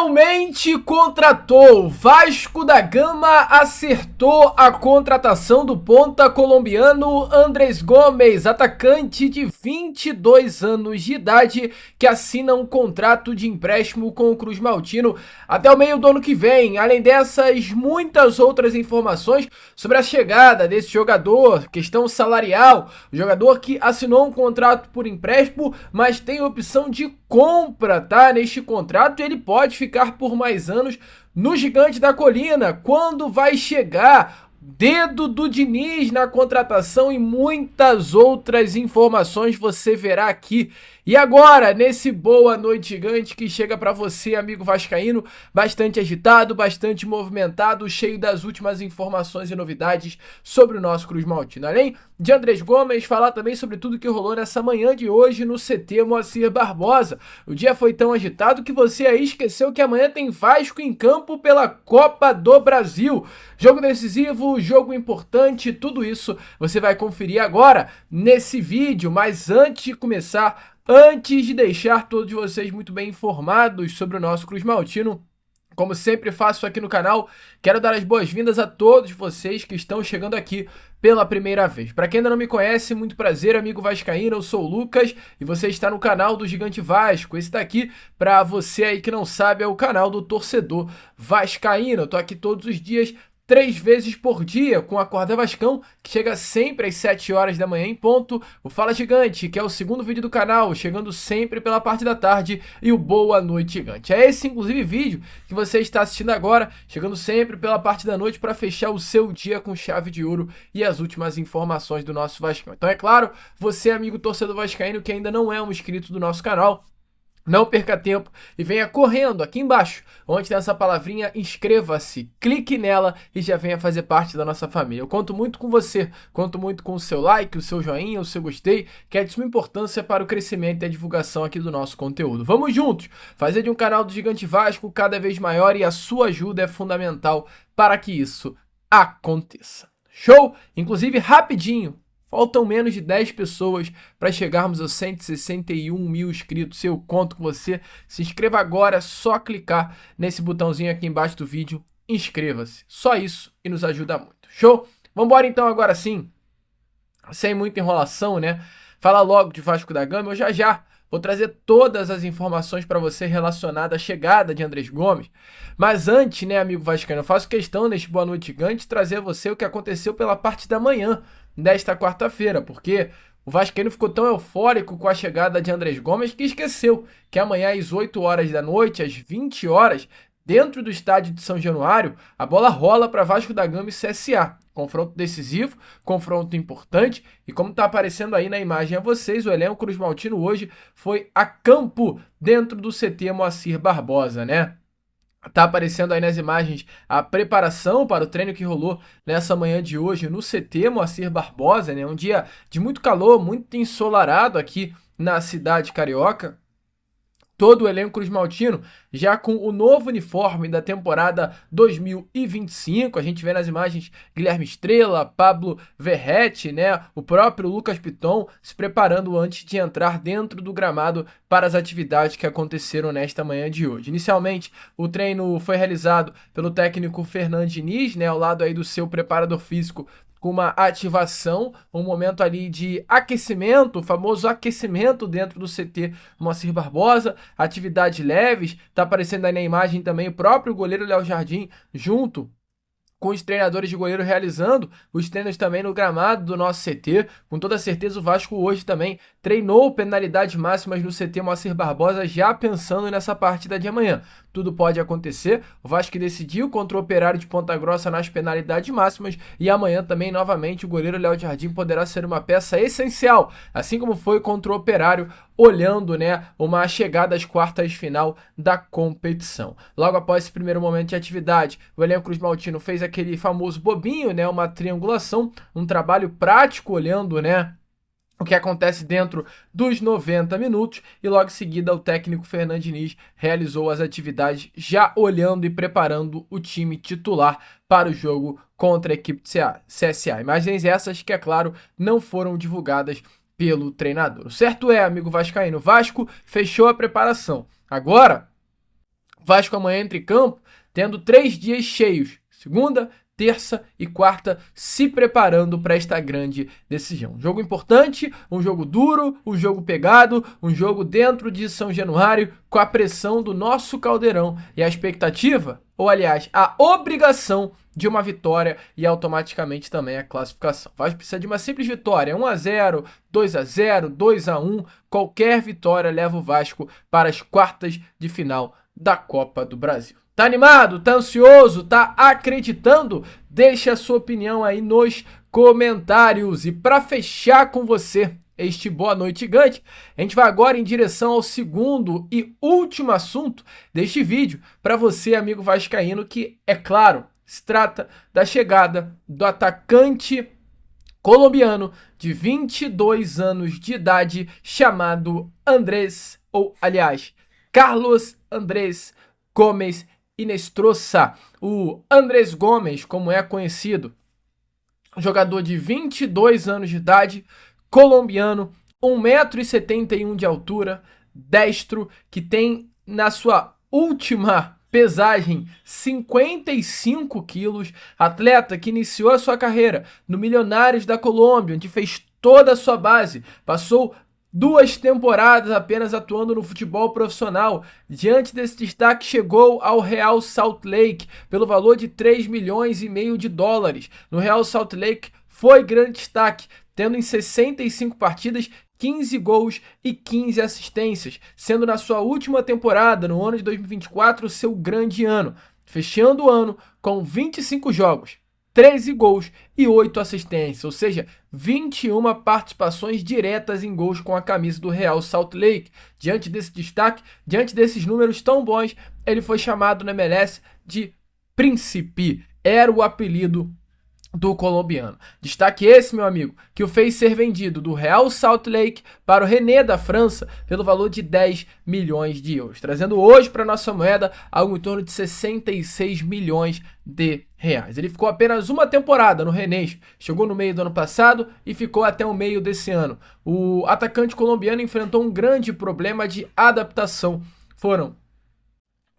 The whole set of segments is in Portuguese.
Finalmente contratou. Vasco da Gama acertou a contratação do ponta colombiano Andrés Gomes, atacante de 22 anos de idade, que assina um contrato de empréstimo com o Cruz Maltino até o meio do ano que vem. Além dessas, muitas outras informações sobre a chegada desse jogador, questão salarial, o jogador que assinou um contrato por empréstimo, mas tem opção de compra, tá? Neste contrato ele pode ficar por mais anos no Gigante da Colina. Quando vai chegar? Dedo do Diniz na contratação e muitas outras informações você verá aqui. E agora, nesse Boa Noite Gigante que chega para você, amigo vascaíno, bastante agitado, bastante movimentado, cheio das últimas informações e novidades sobre o nosso Cruz Maltino. Além de Andrés Gomes, falar também sobre tudo que rolou nessa manhã de hoje no CT Moacir Barbosa. O dia foi tão agitado que você aí esqueceu que amanhã tem Vasco em campo pela Copa do Brasil. Jogo decisivo, jogo importante, tudo isso você vai conferir agora nesse vídeo. Mas antes de começar, antes de deixar todos vocês muito bem informados sobre o nosso Cruz Maltino, como sempre faço aqui no canal, quero dar as boas-vindas a todos vocês que estão chegando aqui pela primeira vez. Para quem ainda não me conhece, muito prazer, amigo vascaíno, eu sou o Lucas e você está no canal do Gigante Vasco. Esse daqui, para você aí que não sabe, é o canal do torcedor vascaíno. Eu tô aqui todos os dias, 3 vezes por dia, com a Acorda Vascão, que chega sempre às 7 horas da manhã em ponto, o Fala Gigante, que é o segundo vídeo do canal, chegando sempre pela parte da tarde, e o Boa Noite Gigante. É esse, inclusive, vídeo que você está assistindo agora, chegando sempre pela parte da noite para fechar o seu dia com chave de ouro e as últimas informações do nosso Vascão. Então, é claro, você, amigo torcedor vascaíno, que ainda não é um inscrito do nosso canal, não perca tempo e venha correndo aqui embaixo, onde tem essa palavrinha inscreva-se, clique nela e já venha fazer parte da nossa família. Eu conto muito com você, conto muito com o seu like, o seu joinha, o seu gostei, que é de suma importância para o crescimento e a divulgação aqui do nosso conteúdo. Vamos juntos, fazer de um canal do Gigante Vasco cada vez maior e a sua ajuda é fundamental para que isso aconteça. Show? Inclusive, rapidinho, faltam menos de 10 pessoas para chegarmos aos 161 mil inscritos. Eu conto com você. Se inscreva agora, é só clicar nesse botãozinho aqui embaixo do vídeo. Inscreva-se. Só isso e nos ajuda muito. Show? Vambora então agora sim, sem muita enrolação, né? Fala logo de Vasco da Gama. Eu já vou trazer todas as informações para você relacionadas à chegada de Andrés Gomes. Mas antes, né, amigo vascaíno, eu faço questão neste Boa Noite Gigante trazer a você o que aconteceu pela parte da manhã desta quarta-feira, porque o vascaíno ficou tão eufórico com a chegada de Andrés Gomes que esqueceu que amanhã às 8 horas da noite, às 20 horas, dentro do estádio de São Januário, a bola rola para Vasco da Gama e CSA. Confronto decisivo, confronto importante, e como está aparecendo aí na imagem a vocês, o elenco Cruz Maltino hoje foi a campo dentro do CT Moacir Barbosa, né? Tá aparecendo aí nas imagens a preparação para o treino que rolou nessa manhã de hoje no CT Moacir Barbosa, né? Um dia de muito calor, muito ensolarado aqui na cidade carioca. Todo o elenco Cruz Maltino já com o novo uniforme da temporada 2025. A gente vê nas imagens Guilherme Estrela, Pablo Verrete, né? O próprio Lucas Piton se preparando antes de entrar dentro do gramado para as atividades que aconteceram nesta manhã de hoje. Inicialmente, o treino foi realizado pelo técnico Fernando Diniz, né? Ao lado aí do seu preparador físico, com uma ativação, um momento ali de aquecimento, o famoso aquecimento dentro do CT Moacir Barbosa, atividades leves, tá aparecendo aí na imagem também o próprio goleiro Léo Jardim junto com os treinadores de goleiro realizando os treinos também no gramado do nosso CT. Com toda certeza o Vasco hoje também treinou penalidades máximas no CT Moacir Barbosa, já pensando nessa partida de amanhã. Tudo pode acontecer, o Vasco decidiu contra o Operário de Ponta Grossa nas penalidades máximas e amanhã também novamente o goleiro Léo Jardim poderá ser uma peça essencial, assim como foi contra o Operário, olhando, né, uma chegada às quartas de final da competição. Logo após esse primeiro momento de atividade, o elenco Cruz Maltino fez aquele famoso bobinho, né, uma triangulação, um trabalho prático olhando, né, o que acontece dentro dos 90 minutos, e logo em seguida o técnico Fernando Diniz realizou as atividades já olhando e preparando o time titular para o jogo contra a equipe de CSA. Imagens essas que, é claro, não foram divulgadas pelo treinador. O certo é, amigo vascaíno, o Vasco fechou a preparação. Agora Vasco amanhã entra em campo tendo 3 dias cheios, segunda, terça e quarta, se preparando para esta grande decisão. Um jogo importante, um jogo duro, um jogo pegado, um jogo dentro de São Januário, com a pressão do nosso Caldeirão e a expectativa, ou aliás, a obrigação de uma vitória e automaticamente também a classificação. O Vasco precisa de uma simples vitória, 1-0, 2-0, 2-1, qualquer vitória leva o Vasco para as quartas de final da Copa do Brasil. Tá animado? Tá ansioso? Tá acreditando? Deixe a sua opinião aí nos comentários. E para fechar com você este Boa Noite Gigante, a gente vai agora em direção ao segundo e último assunto deste vídeo para você, amigo vascaíno, que, é claro, se trata da chegada do atacante colombiano de 22 anos de idade chamado Andrés, ou aliás, Carlos Andrés Gomes Inestrosa. O Andrés Gomes, como é conhecido, jogador de 22 anos de idade, colombiano, 1,71 m de altura, destro, que tem na sua última pesagem 55 quilos, atleta que iniciou a sua carreira no Milionários da Colômbia, onde fez toda a sua base, passou 2 temporadas apenas atuando no futebol profissional. Diante desse destaque, chegou ao Real Salt Lake pelo valor de 3,5 milhões de dólares. No Real Salt Lake foi grande destaque, tendo em 65 partidas 15 gols e 15 assistências, sendo na sua última temporada, no ano de 2024, seu grande ano, fechando o ano com 25 jogos, 13 gols e 8 assistências, ou seja, 21 participações diretas em gols com a camisa do Real Salt Lake. Diante desse destaque, diante desses números tão bons, ele foi chamado na MLS de Príncipe. Era o apelido do colombiano. Destaque esse, meu amigo, que o fez ser vendido do Real Salt Lake para o Rennes da França pelo valor de 10 milhões de euros, trazendo hoje para nossa moeda algo em torno de 66 milhões de reais. Ele ficou apenas uma temporada no Rennes, chegou no meio do ano passado e ficou até o meio desse ano. O atacante colombiano enfrentou um grande problema de adaptação. Foram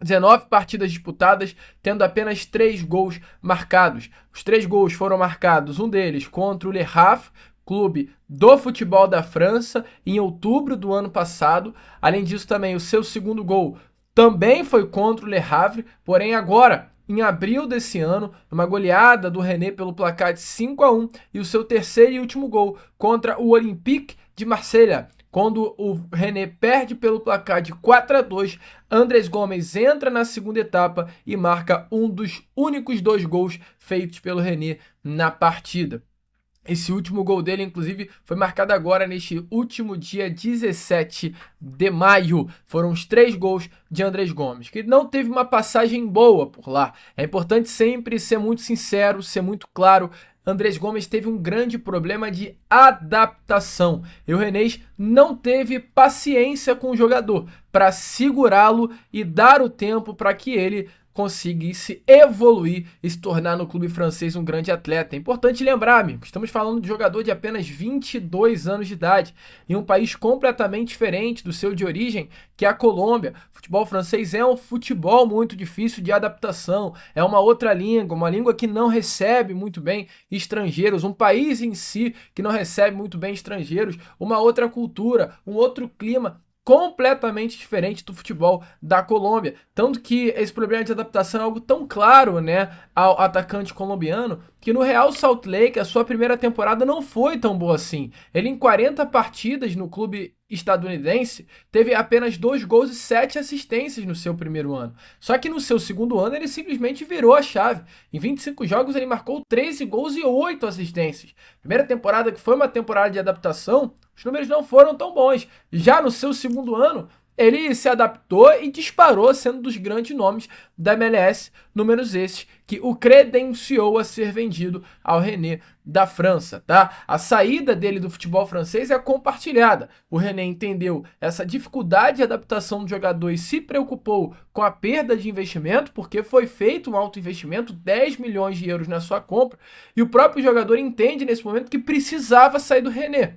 19 partidas disputadas, tendo apenas 3 gols marcados. Os 3 gols foram marcados, um deles contra o Le Havre, clube do futebol da França, em outubro do ano passado. Além disso, também o seu segundo gol também foi contra o Le Havre, porém agora, em abril desse ano, uma goleada do Rennes pelo placar de 5-1, e o seu terceiro e último gol contra o Olympique de Marselha. Quando o Rennes perde pelo placar de 4-2, Andrés Gomes entra na segunda etapa e marca um dos únicos 2 gols feitos pelo Rennes na partida. Esse último gol dele, inclusive, foi marcado agora neste último dia 17 de maio. Foram os 3 gols de Andrés Gomes, que não teve uma passagem boa por lá. É importante sempre ser muito sincero, ser muito claro. Andrés Gomes teve um grande problema de adaptação e o Rennes não teve paciência com o jogador para segurá-lo e dar o tempo para que ele conseguisse evoluir e se tornar no clube francês um grande atleta. É importante lembrar, amigo, estamos falando de jogador de apenas 22 anos de idade, em um país completamente diferente do seu de origem, que é a Colômbia. O futebol francês é um futebol muito difícil de adaptação, é uma outra língua, uma língua que não recebe muito bem estrangeiros, um país em si que não recebe muito bem estrangeiros, uma outra cultura, um outro clima completamente diferente do futebol da Colômbia. Tanto que esse problema de adaptação é algo tão claro, né, ao atacante colombiano, que no Real Salt Lake a sua primeira temporada não foi tão boa assim. Ele em 40 partidas no clube estadunidense teve apenas 2 gols e 7 assistências no seu primeiro ano. Só que no seu segundo ano ele simplesmente virou a chave. Em 25 jogos ele marcou 13 gols e 8 assistências. Primeira temporada que foi uma temporada de adaptação, os números não foram tão bons. Já no seu segundo ano, ele se adaptou e disparou, sendo um dos grandes nomes da MLS, números esses que o credenciou a ser vendido ao Rennes da França, tá? A saída dele do futebol francês é compartilhada. O Rennes entendeu essa dificuldade de adaptação do jogador e se preocupou com a perda de investimento, porque foi feito um alto investimento, 10 milhões de euros na sua compra, e o próprio jogador entende nesse momento que precisava sair do Rennes.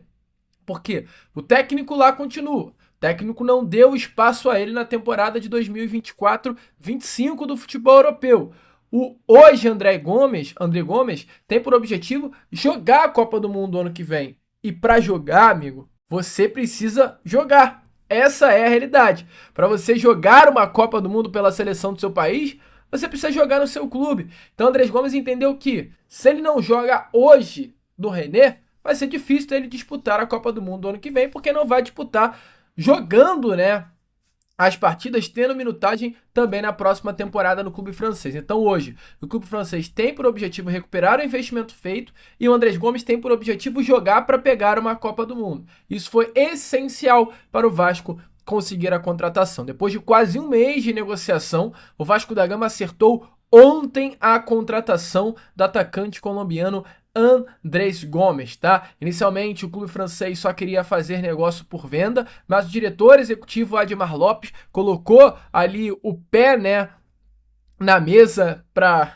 Porque o técnico lá continua, técnico não deu espaço a ele na temporada de 2024-25 do futebol europeu. Hoje, André Gomes tem por objetivo jogar a Copa do Mundo ano que vem. E para jogar, amigo, você precisa jogar. Essa é a realidade. Para você jogar uma Copa do Mundo pela seleção do seu país, você precisa jogar no seu clube. Então, Andrés Gomes entendeu que se ele não joga hoje no René, vai ser difícil ele disputar a Copa do Mundo ano que vem, porque não vai disputar jogando, né, as partidas, tendo minutagem também na próxima temporada no clube francês. Então hoje, o clube francês tem por objetivo recuperar o investimento feito e o Andrés Gomes tem por objetivo jogar para pegar uma Copa do Mundo. Isso foi essencial para o Vasco conseguir a contratação. Depois de quase um mês de negociação, o Vasco da Gama acertou ontem a contratação do atacante colombiano Andrés Gomes, tá? Inicialmente o clube francês só queria fazer negócio por venda, mas o diretor executivo Admar Lopes colocou ali o pé, né, na mesa pra...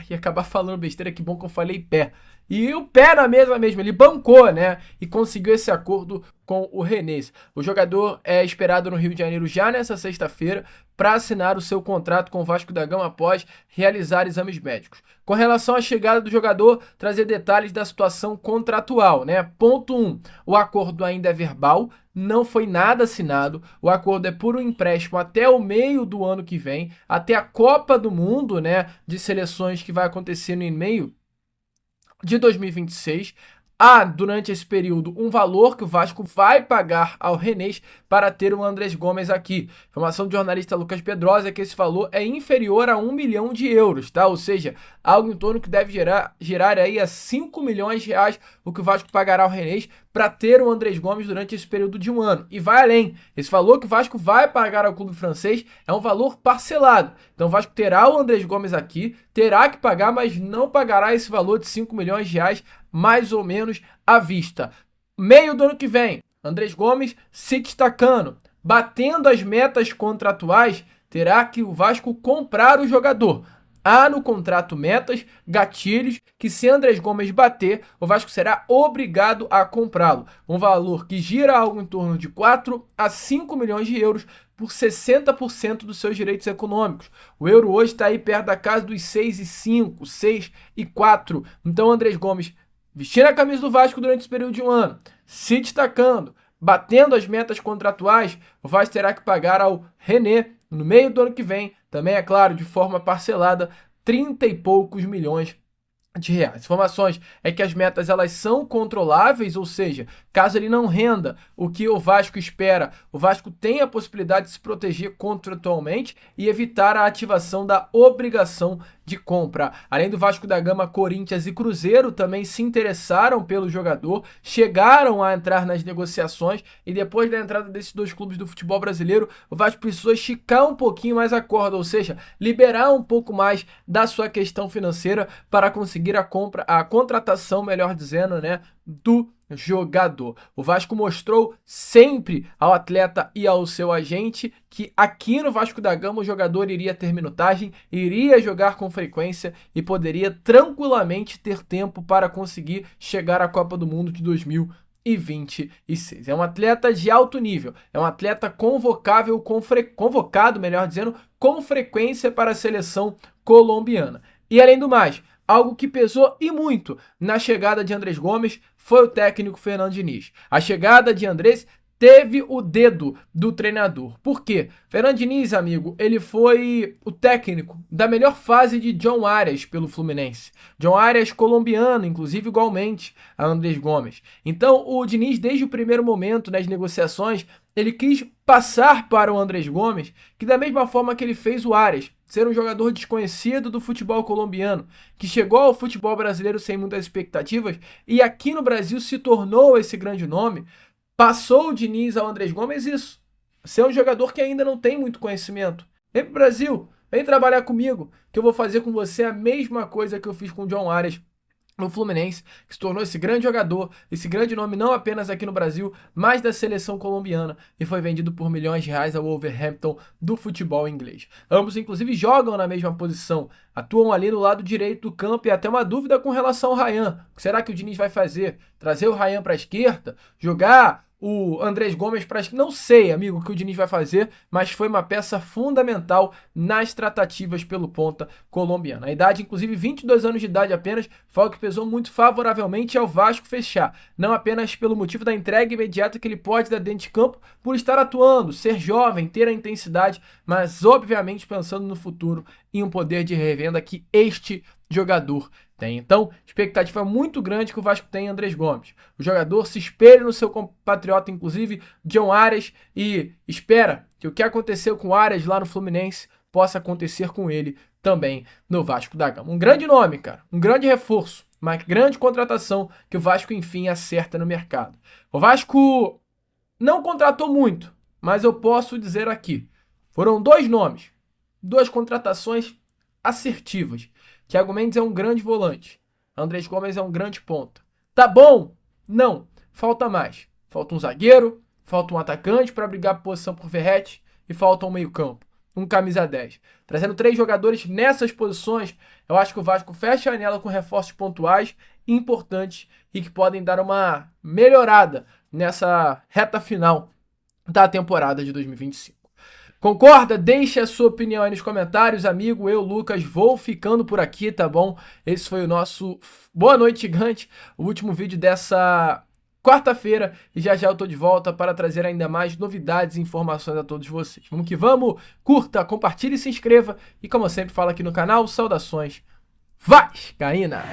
Ia acabar falando besteira, que bom que eu falei pé. E o pé na mesa mesmo, ele bancou, né, e conseguiu esse acordo com o Rennes. O jogador é esperado no Rio de Janeiro já nessa sexta-feira para assinar o seu contrato com o Vasco da Gama após realizar exames médicos. Com relação à chegada do jogador, trazer detalhes da situação contratual, né? Ponto 1. O acordo ainda é verbal, não foi nada assinado. O acordo é por um empréstimo até o meio do ano que vem, até a Copa do Mundo, né, de seleções que vai acontecer no meio de 2026. Há, durante esse período, um valor que o Vasco vai pagar ao Rennes para ter o Andrés Gomes aqui. Informação do jornalista Lucas Pedrosa é que esse valor é inferior a 1 milhão de euros, tá? Ou seja, algo em torno que deve gerar aí a 5 milhões de reais o que o Vasco pagará ao Rennes para ter o Andrés Gomes durante esse período de um ano. E vai além. Esse valor que o Vasco vai pagar ao clube francês é um valor parcelado. Então o Vasco terá o Andrés Gomes aqui, terá que pagar, mas não pagará esse valor de 5 milhões de reais mais ou menos à vista. Meio do ano que vem, Andrés Gomes se destacando, batendo as metas contratuais, terá que o Vasco comprar o jogador. Há no contrato metas, gatilhos, que se Andrés Gomes bater, o Vasco será obrigado a comprá-lo. Um valor que gira algo em torno de 4 a 5 milhões de euros por 60% dos seus direitos econômicos. O euro hoje está aí perto da casa dos 6,5, 6,4. Então Andrés Gomes vestindo a camisa do Vasco durante esse período de um ano, se destacando, batendo as metas contratuais, o Vasco terá que pagar ao René, no meio do ano que vem, também é claro, de forma parcelada, 30 e poucos milhões de reais. Informações é que as metas elas são controláveis, ou seja, caso ele não renda o que o Vasco espera, o Vasco tem a possibilidade de se proteger contratualmente e evitar a ativação da obrigação de compra. Além do Vasco da Gama, Corinthians e Cruzeiro também se interessaram pelo jogador, chegaram a entrar nas negociações e depois da entrada desses dois clubes do futebol brasileiro, o Vasco precisou esticar um pouquinho mais a corda, ou seja, liberar um pouco mais da sua questão financeira para conseguir a contratação, melhor dizendo, né, do jogador. O Vasco mostrou sempre ao atleta e ao seu agente que aqui no Vasco da Gama o jogador iria ter minutagem, iria jogar com frequência e poderia tranquilamente ter tempo para conseguir chegar à Copa do Mundo de 2026. É um atleta de alto nível, é um atleta convocável, convocado, melhor dizendo, com frequência para a seleção colombiana. E além do mais, algo que pesou e muito na chegada de Andrés Gomes foi o técnico Fernando Diniz. A chegada de Andrés teve o dedo do treinador. Por quê? Fernando Diniz, amigo, ele foi o técnico da melhor fase de John Arias pelo Fluminense. John Arias colombiano, inclusive igualmente a Andrés Gomes. Então o Diniz, desde o primeiro momento nas negociações, ele quis passar para o Andrés Gomes, que da mesma forma que ele fez o Arias, ser um jogador desconhecido do futebol colombiano, que chegou ao futebol brasileiro sem muitas expectativas e aqui no Brasil se tornou esse grande nome, passou o Diniz ao Andrés Gomes isso. Você é um jogador que ainda não tem muito conhecimento. Vem pro Brasil, vem trabalhar comigo, que eu vou fazer com você a mesma coisa que eu fiz com o John Arias no Fluminense, que se tornou esse grande jogador, esse grande nome não apenas aqui no Brasil, mas da seleção colombiana, e foi vendido por milhões de reais ao Wolverhampton do futebol inglês. Ambos, inclusive, jogam na mesma posição, atuam ali no lado direito do campo, e até uma dúvida com relação ao Ryan. O que será que o Diniz vai fazer? Trazer o Ryan para a esquerda? Jogar o Andrés Gomes para... Não sei, amigo, o que o Diniz vai fazer, mas foi uma peça fundamental nas tratativas pelo ponta colombiano. A idade, inclusive 22 anos de idade apenas, foi o que pesou muito favoravelmente ao Vasco fechar. Não apenas pelo motivo da entrega imediata que ele pode dar dentro de campo, por estar atuando, ser jovem, ter a intensidade, mas obviamente pensando no futuro e um poder de revenda que este jogador tem. Então, expectativa muito grande que o Vasco tem em Andrés Gomes. O jogador se espelha no seu compatriota, inclusive, John Arias, e espera que o que aconteceu com o Arias lá no Fluminense possa acontecer com ele também no Vasco da Gama. Um grande nome, cara. Um grande reforço. Uma grande contratação que o Vasco, enfim, acerta no mercado. O Vasco não contratou muito, mas eu posso dizer aqui. Foram 2 nomes. 2 contratações assertivas. Thiago Mendes é um grande volante. Andrés Gomes é um grande ponta. Tá bom? Não. Falta mais. Falta um zagueiro, falta um atacante para brigar por posição por Verratti e falta um meio-campo. Um camisa 10. Trazendo 3 jogadores nessas posições, eu acho que o Vasco fecha a janela com reforços pontuais importantes e que podem dar uma melhorada nessa reta final da temporada de 2025. Concorda? Deixe a sua opinião aí nos comentários, amigo. Eu, Lucas, vou ficando por aqui, tá bom? Esse foi o nosso Boa Noite Gigante, o último vídeo dessa quarta-feira. E já já eu tô de volta para trazer ainda mais novidades e informações a todos vocês. Vamos que vamos! Curta, compartilhe e se inscreva. E como eu sempre falo aqui no canal, saudações vascaína!